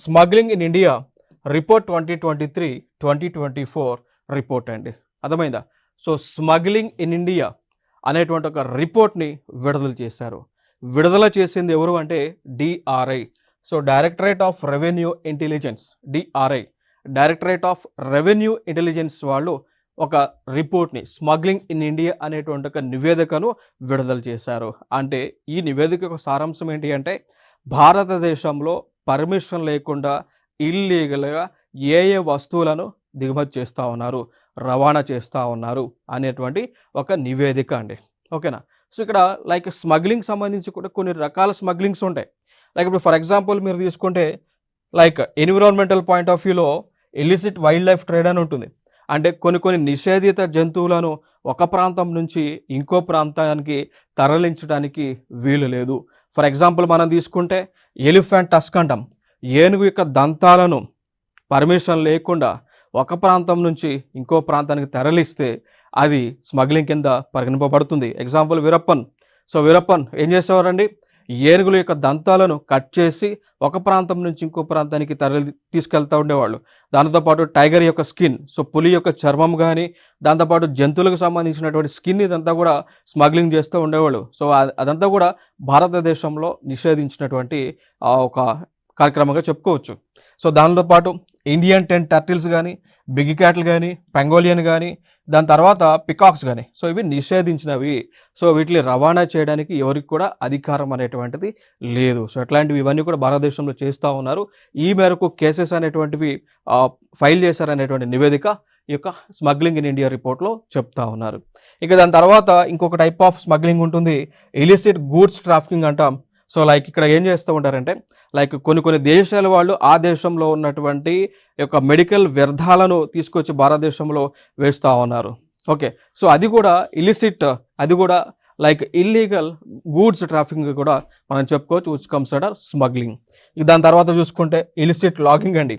Smuggling in India report 2023-2024 report అండి. అర్థమైందా? So smuggling in India అనేటువంటి ఒక రిపోర్ట్ని విడుదల చేశారు. విడుదల చేసింది ఎవరు అంటే DRI. So directorate of revenue intelligence, DRI directorate of revenue intelligence వాళ్ళు ఒక రిపోర్ట్ని, స్మగ్లింగ్ ఇన్ ఇండియా అనేటువంటి ఒక నివేదికను విడుదల చేశారు. అంటే ఈ నివేదిక యొక్క సారాంశం ఏంటి అంటే, భారతదేశంలో పర్మిషన్ లేకుండా ఇల్లీగల్గా ఏ వస్తువులను దిగుమతి చేస్తూ ఉన్నారు, రవాణా చేస్తూ ఉన్నారు అనేటువంటి ఒక నివేదిక అండి. ఓకేనా? సో ఇక్కడ లైక్ స్మగ్లింగ్ సంబంధించి కూడా కొన్ని రకాల స్మగ్లింగ్స్ ఉంటాయి. లైక్ ఇప్పుడు ఫర్ ఎగ్జాంపుల్ మీరు తీసుకుంటే లైక్ ఎన్విరాన్మెంటల్ పాయింట్ ఆఫ్ వ్యూలో ఇలిసిట్ వైల్డ్ లైఫ్ ట్రేడ్ అని ఉంటుంది. అంటే కొన్ని నిషేధిత జంతువులను ఒక ప్రాంతం నుంచి ఇంకో ప్రాంతానికి తరలించడానికి వీలు లేదు. ఫర్ ఎగ్జాంపుల్ మనం తీసుకుంటే ఎలిఫెంట్ టస్క్ అంటాం. ఏనుగు యొక్క దంతాలను పర్మిషన్ లేకుండా ఒక ప్రాంతం నుంచి ఇంకో ప్రాంతానికి తరలిస్తే అది స్మగ్లింగ్ కింద పరిగణింపబడుతుంది. ఎగ్జాంపుల్ వీరప్పన్. సో వీరప్పన్ ఏం చేసేవారండి, ఏనుగుల యొక్క దంతాలను కట్ చేసి ఒక ప్రాంతం నుంచి ఇంకో ప్రాంతానికి తీసుకెళ్తూ ఉండేవాళ్ళు. దాంతోపాటు టైగర్ యొక్క స్కిన్, సో పులి యొక్క చర్మం కానీ, దాంతోపాటు జంతువులకు సంబంధించినటువంటి స్కిన్ ఇదంతా కూడా స్మగ్లింగ్ చేస్తూ ఉండేవాళ్ళు. సో అదంతా కూడా భారతదేశంలో నిషేధించినటువంటి ఒక కార్యక్రమంగా చెప్పుకోవచ్చు. సో దానితో ఇండియన్ 10 టర్టిల్స్ కానీ, బిగ్ క్యాట్లు కానీ, పెంగోలియన్ కానీ, దాని తర్వాత పికాక్స్ కానీ, సో ఇవి నిషేధించినవి. సో వీటిని రవాణా చేయడానికి ఎవరికి కూడా అధికారం అనేటువంటిది లేదు. సో ఇట్లాంటివి ఇవన్నీ కూడా భారతదేశంలో చేస్తూ ఉన్నారు. ఈ మేరకు కేసెస్ అనేటువంటివి ఫైల్ చేశారనేటువంటి నివేదిక ఈ యొక్క స్మగ్లింగ్ ఇన్ ఇండియా రిపోర్ట్లో చెప్తా ఉన్నారు. ఇక దాని తర్వాత ఇంకొక టైప్ ఆఫ్ స్మగ్లింగ్ ఉంటుంది, ఇలిసిట్ గూడ్స్ ట్రాఫికింగ్ అంటాం. సో లైక్ ఇక్కడ ఏం చేస్తూ ఉంటారంటే, లైక్ కొన్ని దేశాల వాళ్ళు ఆ దేశంలో ఉన్నటువంటి యొక్క మెడికల్ వ్యర్థాలను తీసుకొచ్చి భారతదేశంలో వేస్తూ ఉన్నారు. ఓకే, సో అది కూడా ఇలిసిట్, అది కూడా లైక్ ఇల్లీగల్ గూడ్స్ ట్రాఫికింగ్ కూడా మనం చెప్పుకోవచ్చు, విచ్ కమ్స్ అండర్ స్మగ్లింగ్. దాని తర్వాత చూసుకుంటే ఇలిసిట్ లాగింగ్ అండి.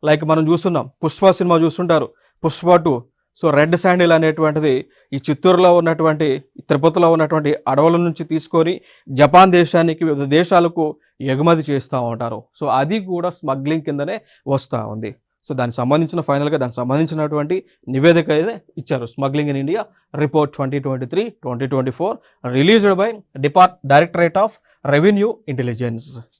లైక్ మనం చూస్తున్నాం, పుష్ప సినిమా చూస్తుంటారు, పుష్ప 2. సో రెడ్ శాండిల్ అనేటువంటిది ఈ చిత్తూరులో ఉన్నటువంటి, తిరుపతిలో ఉన్నటువంటి అడవుల నుంచి తీసుకొని జపాన్ దేశానికి, వివిధ దేశాలకు ఎగుమతి చేస్తూ ఉంటారు. సో అది కూడా స్మగ్లింగ్ కిందనే వస్తూ ఉంది. సో దానికి సంబంధించినటువంటి నివేదిక అయితే ఇచ్చారు, smuggling in India report 2023-2024 released by directorate of revenue intelligence.